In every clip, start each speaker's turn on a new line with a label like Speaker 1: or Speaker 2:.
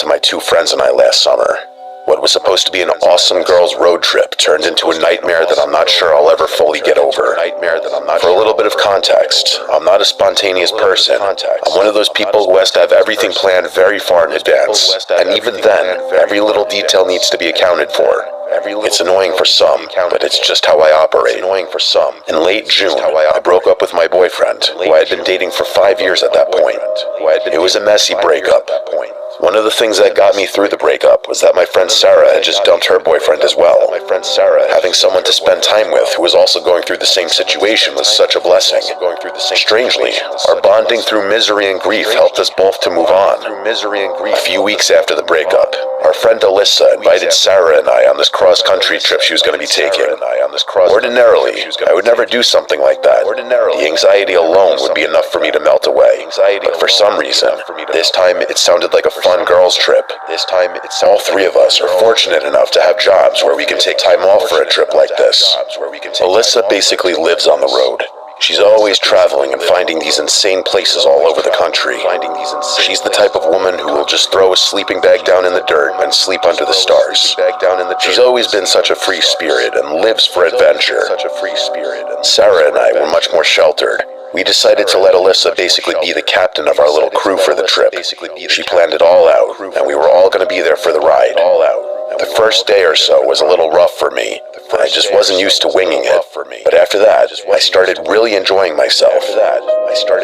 Speaker 1: to my two friends and I last summer. What was supposed to be an awesome girls' road trip turned into a nightmare that I'm not sure I'll ever fully get over. For a little bit of context, I'm not a spontaneous person. I'm one of those people who has to have everything planned very far in advance, and even then, every little detail needs to be accounted for. It's annoying for some, but it's just how I operate. In late June, I broke up with my boyfriend, who I had been dating for 5 years at that point. It was a messy breakup. One of the things that got me through the breakup was that my friend Sarah had just dumped her boyfriend as well. Having someone to spend time with who was also going through the same situation was such a blessing. Strangely, our bonding through misery and grief helped us both to move on. A few weeks after the breakup, our friend Alyssa invited Sarah and I on this cross-country trip she was going to be taking. Ordinarily, I would never do something like that. The anxiety alone would be enough for me to melt away. But for some reason, this time it sounded like a fun girls' trip. All three of us are fortunate enough to have jobs where we can take time off for a trip like this. Alyssa basically lives on the road. She's always traveling and finding these insane places all over the country. She's the type of woman who will just throw a sleeping bag down in the dirt and sleep under the stars. She's always been such a free spirit and lives for adventure. Sarah and I were much more sheltered. We decided to let Alyssa basically be the captain of our little crew for the trip. She planned it all out, and we were all going to be there for the ride. The first day or so was a little rough for me, and I just wasn't used to winging it. But after that, I started really enjoying myself.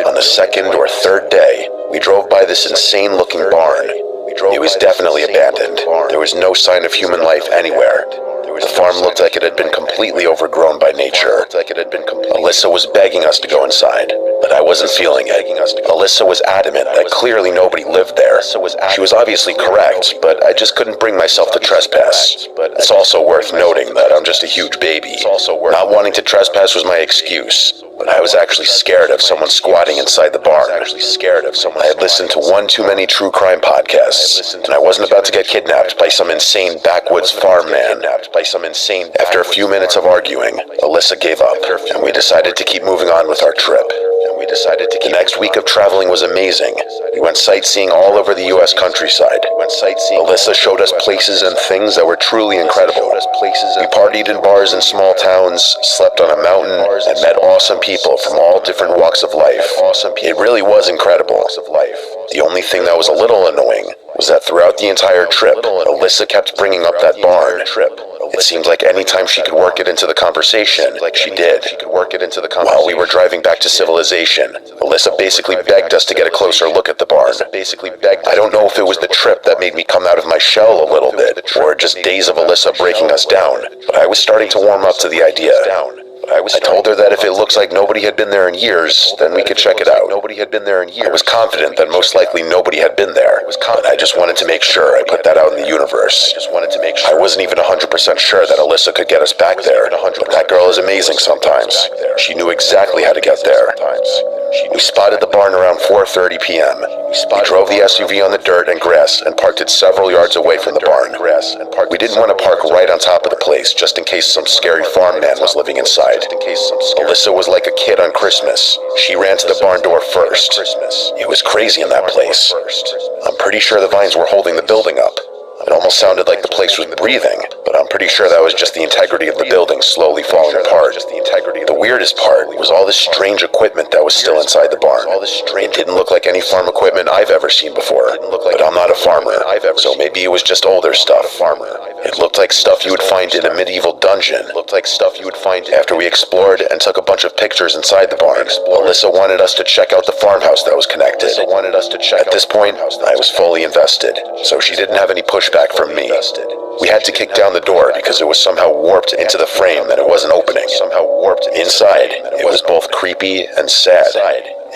Speaker 1: On the second or third day, we drove by this insane-looking barn. It was definitely abandoned. There was no sign of human life anywhere. The farm looked like it had been completely overgrown by nature. Alyssa was begging us to go inside, but I wasn't feeling it. Alyssa was adamant that clearly nobody lived there. She was obviously correct, but I just couldn't bring myself to trespass. It's also worth noting that I'm just a huge baby. Not wanting to trespass was my excuse, but I was actually scared of someone squatting inside the barn. I had listened to one too many true crime podcasts, and I wasn't about to get kidnapped by some insane backwoods farm man. After a few minutes of arguing, Alyssa gave up, and we decided to keep moving on with our trip. The next week of traveling was amazing. We went sightseeing all over the U.S. countryside. Alyssa showed us places and things that were truly incredible. We partied in bars in small towns, slept on a mountain, and met awesome people from all different walks of life. It really was incredible. The only thing that was a little annoying was that throughout the entire trip, Alyssa kept bringing up that barn. It seemed like any time she could work it into the conversation, she did. While we were driving back to civilization, Alyssa basically begged us to get a closer look at the barn. I don't know if it was the trip that made me come out of my shell a little bit, or just days of Alyssa breaking us down, but I was starting to warm up to the idea. I told her that if it looks like nobody had been there in years, then we could check it out. I was confident that most likely nobody had been there, but I just wanted to make sure I put that out in the universe. I wasn't even 100% sure that Alyssa could get us back there, but that girl is amazing sometimes. She knew exactly how to get there. We spotted the barn around 4:30 p.m. We drove the SUV on the dirt and grass and parked it several yards away from the barn. We didn't want to park right on top of the place just in case some scary farm man was living inside. Alyssa was like a kid on Christmas. She ran to the barn door first. It was crazy in that place. I'm pretty sure the vines were holding the building up. It almost sounded like the place was breathing, but I'm pretty sure that was just the integrity of the building slowly falling apart. The weirdest part was all this strange equipment that was still inside the barn. It didn't look like any farm equipment I've ever seen before, but I'm not a farmer, so maybe it was just older stuff. It looked like stuff you would find in a medieval dungeon. After we explored and took a bunch of pictures inside the barn, Alyssa wanted us to check out the farmhouse that was connected. At this point, I was fully invested, so she didn't have any pushback from me. We had to kick down the door because it was somehow warped into the frame and it wasn't opening. Inside, it was both creepy and sad.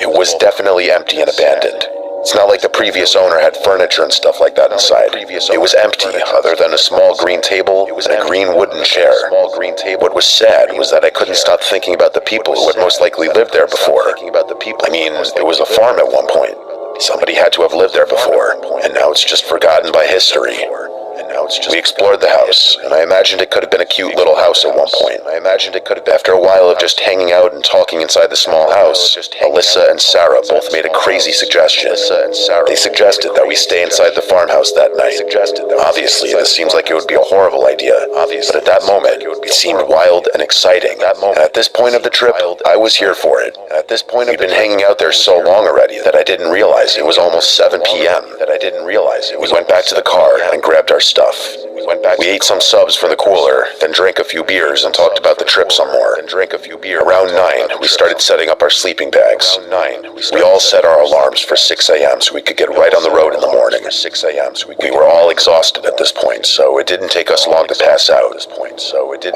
Speaker 1: It was definitely empty and abandoned. It's not like the previous owner had furniture and stuff like that inside. It was empty, other than a small green table and a green wooden chair. What was sad was that I couldn't stop thinking about the people who had most likely lived there before. I mean, it was a farm at one point. Somebody had to have lived there before, and now it's just forgotten by history. We explored the house, and I imagined it could have been a cute little house at one point. After a while of just hanging out and talking inside the small house, Alyssa and Sarah both made a crazy suggestion. They suggested that we stay inside the farmhouse that night. Obviously, this seems like it would be a horrible idea, but at that moment, it seemed wild and exciting. And at this point of the trip, I was here for it. We'd been hanging out there so long already that I didn't realize it was almost 7 p.m. We went back to the car and grabbed our stuff. We ate some subs from the cooler, then drank a few beers and talked about the trip some more. Around 9, we started setting up our sleeping bags. We all set our alarms for 6 a.m. so we could get right on the road in the morning. We were all exhausted at this point, so it didn't take us long to pass out.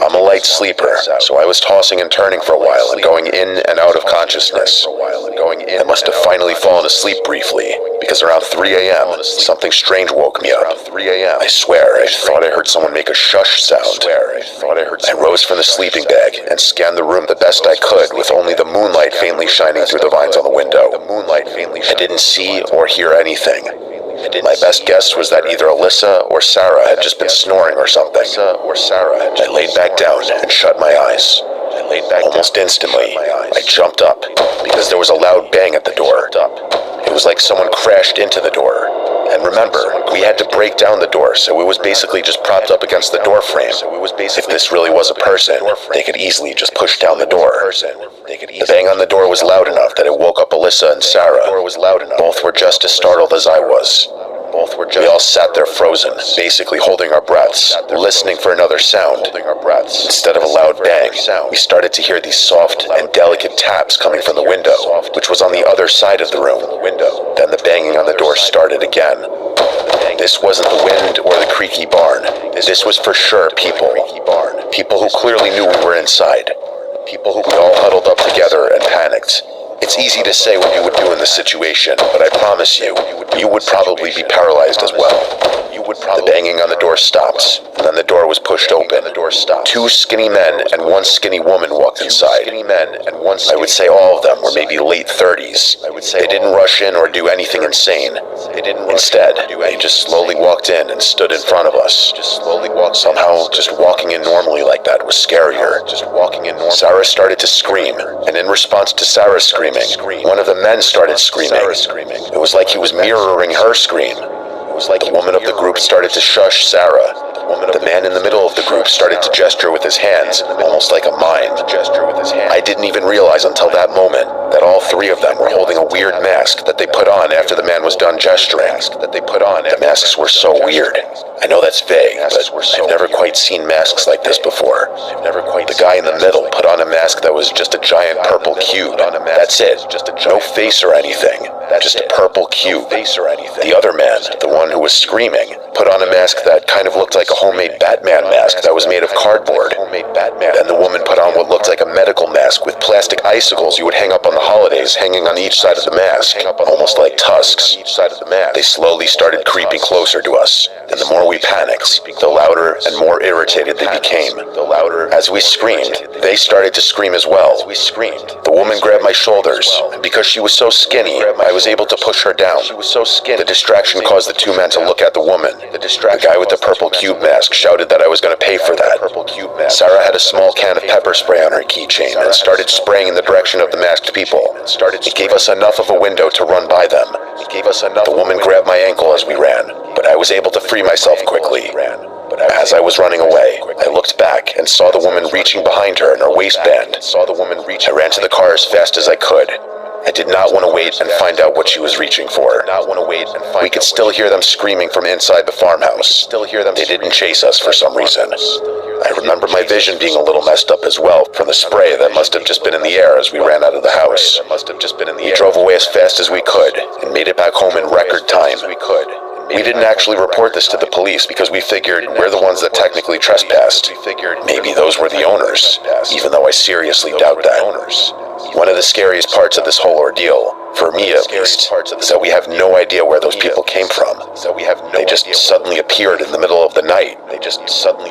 Speaker 1: I'm a light sleeper, so I was tossing and turning for a while and going in and out of consciousness. I must have finally fallen asleep briefly, because around 3 a.m., something strange woke me up. I swear, I thought I heard someone make a shush sound. I rose from the sleeping bag and scanned the room the best I could with only the moonlight faintly shining through the vines on the window. I didn't see or hear anything. My best guess was that either Alyssa or Sarah had just been snoring or something. I laid back down and shut my eyes. Almost instantly, I jumped up because there was a loud bang at the door. It was like someone crashed into the door. And remember, we had to break down the door, so it was basically just propped up against the door frame. If this really was a person, they could easily just push down the door. The bang on the door was loud enough that it woke up Alyssa and Sarah. Both were just as startled as I was. We all sat there frozen, basically holding our breaths, listening for another sound. Instead of a loud bang, we started to hear these soft and delicate taps coming from the window, which was on the other side of the room. Then the banging on the door started again. This wasn't the wind or the creaky barn. This was for sure people. People who clearly knew we were inside. We all huddled up together and panicked. It's easy to say what you would do in this situation, but I promise you, you would probably be paralyzed as well. The banging on the door stopped, and then the door was pushed open. 2 skinny men and 1 skinny woman walked inside. I would say all of them were maybe late 30s. They didn't rush in or do anything insane. Instead, they just slowly walked in and stood in front of us. Somehow, just walking in normally like that was scarier. Sarah started to scream, and in response to Sarah's screaming, one of the men started screaming. It was like he was mirroring her scream. The woman of the group started to shush Sarah. The man in the middle of the group started to gesture with his hands, almost like a mime. I didn't even realize until that moment that all 3 of them were holding a weird mask that they put on after the man was done gesturing. The masks were so weird. I know that's vague, but I've never quite seen masks like this before. The guy in the middle put on a mask that was just a giant purple cube. That's it. No face or anything. Just a purple cube. The other man, the one who was screaming, put on a mask that kind of looked like a homemade Batman mask that was made of cardboard. Then the woman put on what looked like a medical mask with plastic icicles you would hang up on the holidays hanging on each side of the mask, almost like tusks. They slowly started creeping closer to us, and the more we panicked, the louder and more irritated they became. As we screamed, they started to scream as well. The woman grabbed my shoulders, and because she was so skinny, I was able to push her down. The distraction caused the 2 men to look at the woman. The guy with the purple cube mask shouted that I was going to pay for that. Sarah had a small can of pepper spray on her keychain and started spraying in the direction of the masked people. It gave us enough of a window to run by them. The woman grabbed my ankle as we ran, but I was able to free myself quickly. As I was running away, I looked back and saw the woman reaching behind her in her waistband. I ran to the car as fast as I could. I did not want to wait and find out what she was reaching for. We could still hear them screaming from inside the farmhouse. They didn't chase us for some reason. I remember my vision being a little messed up as well from the spray that must have just been in the air as we ran out of the house. We drove away as fast as we could and made it back home in record time. We didn't actually report this to the police because we figured we're the ones that technically trespassed. Maybe those were the owners, even though I seriously doubt that. One of the scariest parts of this whole ordeal, for me at least, is that we have no idea where those people came from. They just suddenly appeared in the middle of the night.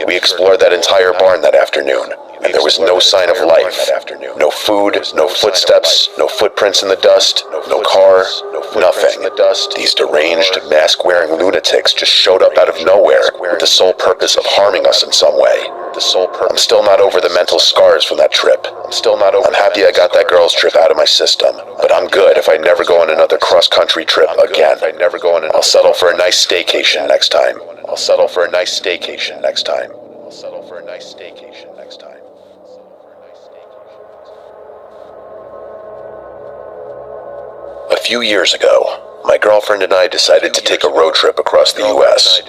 Speaker 1: We explored that entire barn that afternoon. and there was no sign of life. No food, no footsteps, no footprints in the dust, no car, nothing. These deranged, mask-wearing lunatics just showed up out of nowhere with the sole purpose of harming us in some way. I'm still not over the mental scars from that trip. I'm happy I got that girls trip out of my system, but I'm good if I never go on another cross-country trip again. I'll settle for a nice staycation next time. A few years ago, my girlfriend and I decided to take a road trip across the U.S.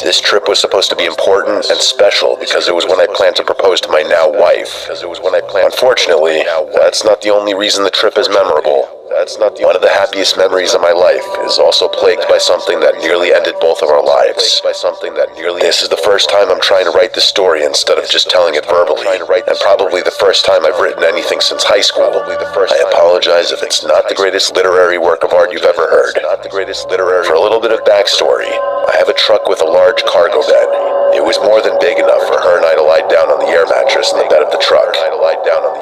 Speaker 1: This trip was supposed to be important and special because it was when I planned to propose to my now wife. Unfortunately, that's not the only reason the trip is memorable. One of the happiest memories of my life is also plagued by something that nearly ended both of our lives. This is the first time I'm trying to write this story instead of just telling it verbally, and probably the first time I've written anything since high school. I apologize if it's not the greatest literary work of art you've ever heard. For a little bit of backstory, I have a truck with a large cargo bed. It was more than big enough for her and I to lie down on the air mattress in the bed of the truck.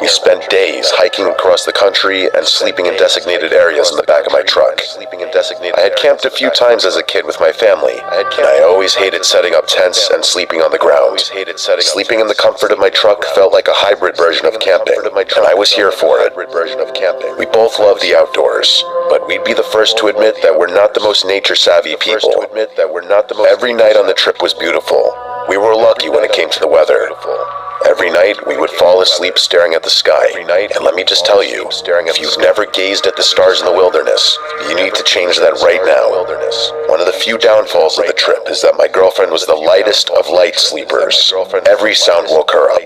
Speaker 1: We spent days hiking across the country and sleeping in designated areas in the back of my truck. I had camped a few times as a kid with my family, and I always hated setting up tents and sleeping on the ground. Sleeping in the comfort of my truck felt like a hybrid version of camping, and I was here for it. We both love the outdoors, but we'd be the first to admit that we're not the most nature-savvy people. Every night on the trip was beautiful. We were lucky when it came to the weather. Every night, we would fall asleep staring at the sky. And let me just tell you, if you've never gazed at the stars in the wilderness, you need to change that right now. One of the few downfalls of the trip is that my girlfriend was the lightest of light sleepers. Every sound woke her up.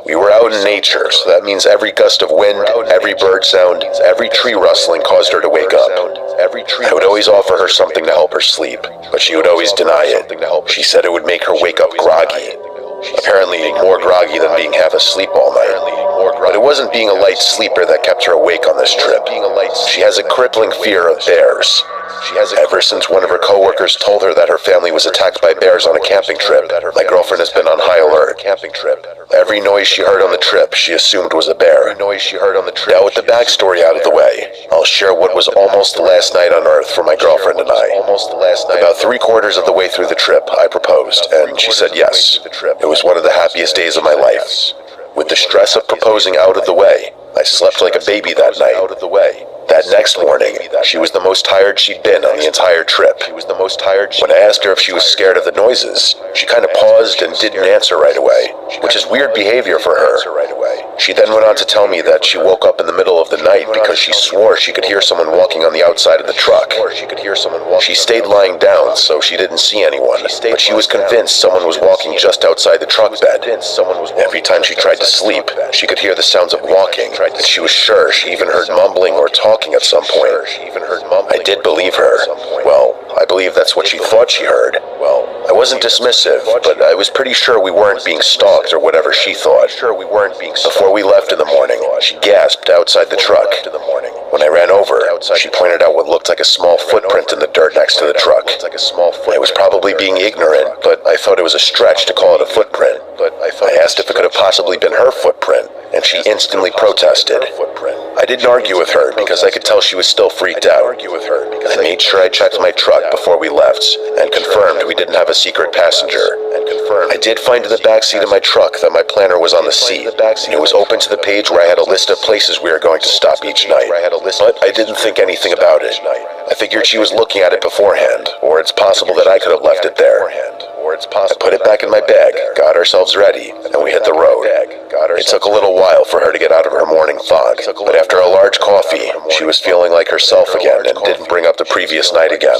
Speaker 1: We were out in nature, so that means every gust of wind, every bird sound, every tree rustling caused her to wake up. I would always offer her something to help her sleep, but she would always deny it. She said it would make her wake up groggy. Apparently more groggy than being half asleep all night. But it wasn't being a light sleeper that kept her awake on this trip. She has a crippling fear of bears. Ever since one of her coworkers told her that her family was attacked by bears on a camping trip, my girlfriend has been on high alert. Every noise she heard on the trip, she assumed was a bear. Now with the backstory out of the way, I'll share what was almost the last night on Earth for my girlfriend and I. About 3/4 of the way through the trip, I proposed, and she said yes. It was one of the happiest days of my life. With the stress of proposing out of the way, I slept like a baby that night. That next morning, she was the most tired she'd been on the entire trip. When I asked her if she was scared of the noises, she kind of paused and didn't answer right away, which is weird behavior for her. She then went on to tell me that she woke up in the middle of the night because she swore she could hear someone walking on the outside of the truck. She stayed lying down, so she didn't see anyone, but she was convinced someone was walking just outside the truck bed. Every time she tried to sleep, she could hear the sounds of walking, and she was sure she even heard mumbling or talking at some point. I did believe her. Well, I believe that's what she thought she heard. I wasn't dismissive, but I was pretty sure we weren't being stalked or whatever she thought. Before we left in the morning, she gasped outside the truck. When I ran over, she pointed out what looked like a small footprint in the dirt next to the truck. I was probably being ignorant, but I thought it was a stretch to call it a footprint. I asked if it could have possibly been her footprint, and she instantly protested. I didn't argue with her because I could tell she was still freaked out. I made sure I checked my truck before we left and confirmed we didn't have a secret passenger. I did find in the backseat of my truck that my planner was on the seat, and it was open to the page where I had a list of places we were going to stop each night. But I didn't think anything about it. I figured she was looking at it beforehand, or it's possible that I could have left it there. I put it back in my bag, got ourselves ready, and we hit the road. It took a little while for her to get out of her morning fog, but after a large coffee, she was feeling like herself again and didn't bring up the previous night again.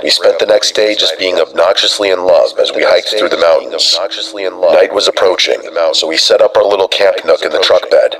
Speaker 1: We spent the next day just being obnoxiously in love as we hiked through the mountains. Night was approaching, so we set up our little camp nook in the truck bed.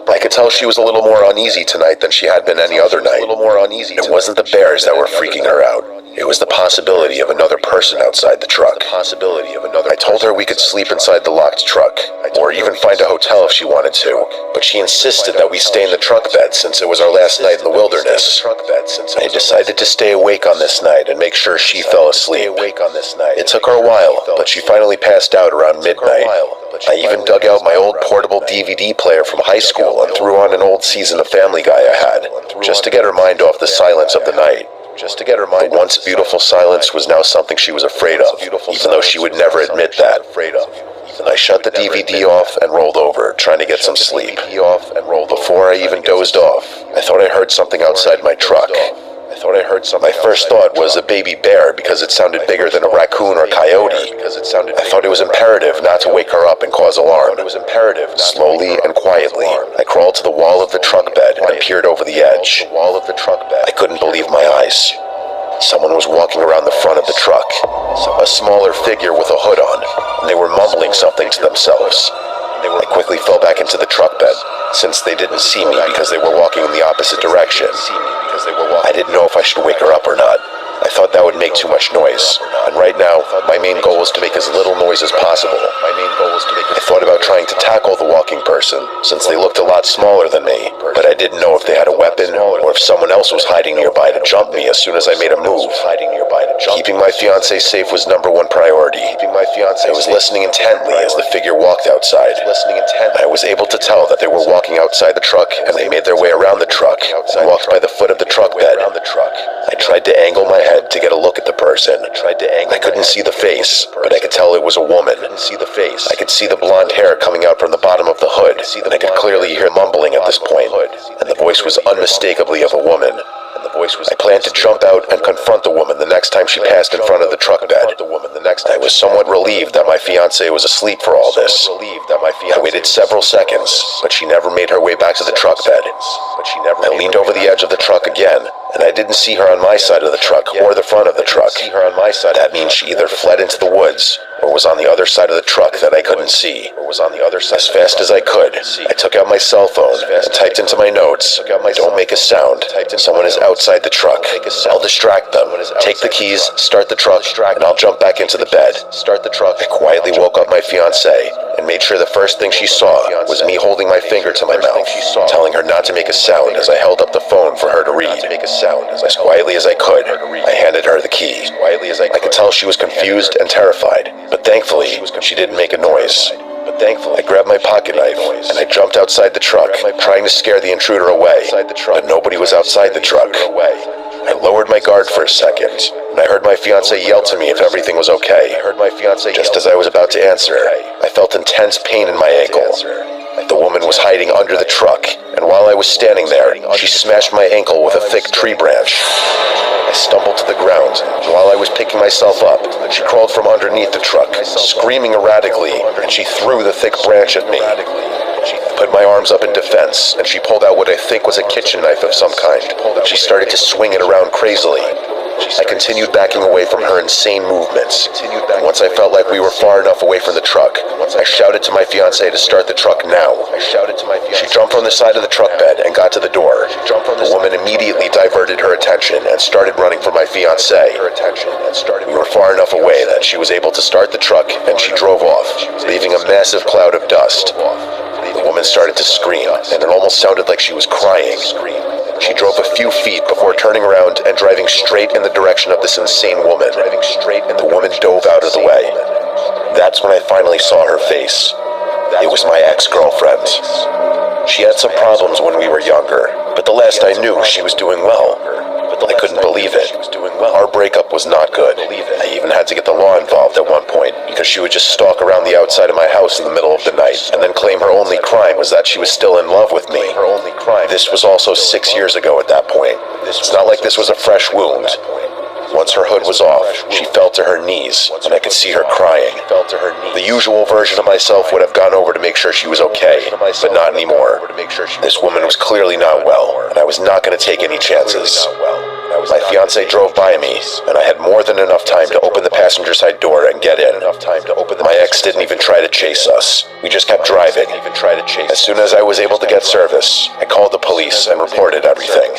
Speaker 1: I could tell she was a little more uneasy tonight than she had been any other night. It wasn't the bears that were freaking her out. It was the possibility of another person outside the truck. I told her we could sleep inside the locked truck, or even find a hotel if she wanted to, but she insisted that we stay in the truck bed since it was our last night in the wilderness. I decided to stay awake on this night and make sure she fell asleep. It took her a while, but she finally passed out around midnight. I even dug out my old portable DVD player from high school and threw on an old season of Family Guy I had, just to get her mind off the silence of the night. The once beautiful silence was now something she was afraid of, even though she would never admit that. I shut the DVD off and rolled over, trying to get some sleep. Before I even dozed off, I thought I heard something outside my truck. My first thought was a baby bear because it sounded bigger than a raccoon or coyote. I thought it was imperative not to wake her up and cause alarm. Slowly and quietly, I crawled to the wall of the truck bed and peered over the edge. I couldn't believe my eyes. Someone was walking around the front of the truck, a smaller figure with a hood on, and they were mumbling something to themselves. I quickly fell back into the truck bed, since they didn't see me because they were walking in the opposite direction. I didn't know if I should wake her up or not. I thought that would make too much noise, and right now, my main goal was to make as little noise as possible. I thought about trying to tackle the walking person, since they looked a lot smaller than me, but I didn't know if they had a weapon, or if someone else was hiding nearby to jump me as soon as I made a move. Keeping my fiancée safe was #1 priority. I was listening intently as the figure walked outside. I was able to tell that they were walking outside the truck, and they made their way around the truck, and walked by the foot of the truck bed. I tried to angle my head to get a look at the person. I couldn't see the face, but I could tell it was a woman. I could see the blonde hair coming out from the bottom of the hood, and I could clearly hear mumbling at this point, and the voice was unmistakably of a woman. I planned to jump out and confront the woman the next time she passed in front of the truck bed. I was somewhat relieved that my fiancée was asleep for all this. I waited several seconds, but she never made her way back to the truck bed. I leaned over the edge of the truck again, and I didn't see her on my side of the truck or the front of the truck. That means she either fled into the woods or was on the other side of the truck that I couldn't see. As fast as I could, I took out my cell phone and typed into my notes, "Don't make a sound. Someone is outside the truck. I'll distract them. Take the keys, start the truck, and I'll jump back into the bed." I quietly woke up my fiancée and made sure the first thing she saw was me holding my finger to my mouth, telling her not to make a sound as I held up the phone for her to read. As quietly as I could, I handed her the key. I could tell she was confused and terrified, but thankfully, she didn't make a noise. I grabbed my pocket knife, and I jumped outside the truck, trying to scare the intruder away, but nobody was outside the truck. I lowered my guard for a second, and I heard my fiancée yell to me if everything was okay. Just as I was about to answer, I felt intense pain in my ankle. The woman was hiding under the truck, and while I was standing there, she smashed my ankle with a thick tree branch. I stumbled to the ground, and while I was picking myself up, she crawled from underneath the truck, screaming erratically, and she threw the thick branch at me. I put my arms up in defense, and she pulled out what I think was a kitchen knife of some kind. She started to swing it around crazily. I continued backing away from her insane movements. Once I felt like we were far enough away from the truck, I shouted to my fiancée to start the truck now. She jumped from the side of the truck bed and got to the door. The woman immediately diverted her attention and started running for my fiancée. We were far enough away that she was able to start the truck, and she drove off, leaving a massive cloud of dust. The woman started to scream, and it almost sounded like she was crying. She drove a few feet before turning around and driving straight in the direction of this insane woman. The woman dove out of the way. That's when I finally saw her face. It was my ex-girlfriend. She had some problems when we were younger, but the last I knew, she was doing well. I couldn't believe it. Our breakup was not good. I even had to get the law involved at one point, because she would just stalk around the outside of my house in the middle of the night, and then claim her only crime was that she was still in love with me. This was also 6 years ago at that point. It's not like this was a fresh wound. Once her hood was off, she fell to her knees, and I could see her crying. The usual version of myself would have gone over to make sure she was okay, but not anymore. This woman was clearly not well, and I was not going to take any chances. My fiancée drove by me, and I had more than enough time to open the passenger side door and get in. My ex didn't even try to chase us. We just kept driving. As soon as I was able to get service, I called the police and reported everything.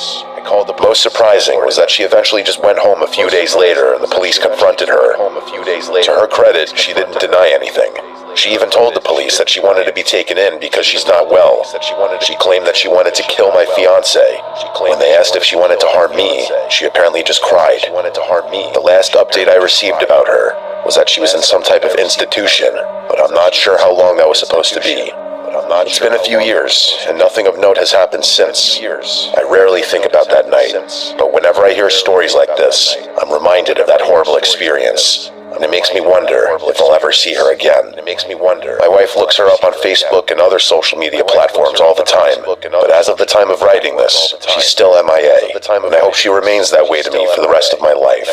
Speaker 1: Most surprising was that she eventually just went home a few days later, and the police confronted her. To her credit, she didn't deny anything. She even told the police that she wanted to be taken in because she's not well. She claimed that she wanted to kill my fiance. When they asked if she wanted to harm me, she apparently just cried. The last update I received about her was that she was in some type of institution, but I'm not sure how long that was supposed to be. It's been a few years, and nothing of note has happened since. I rarely think about that night, but whenever I hear stories like this, I'm reminded of that horrible experience. And it makes me wonder if I'll ever see her again. My wife looks her up on Facebook and other social media platforms all the time, but as of the time of writing this, she's still MIA, and I hope she remains that way to me for the rest of my life.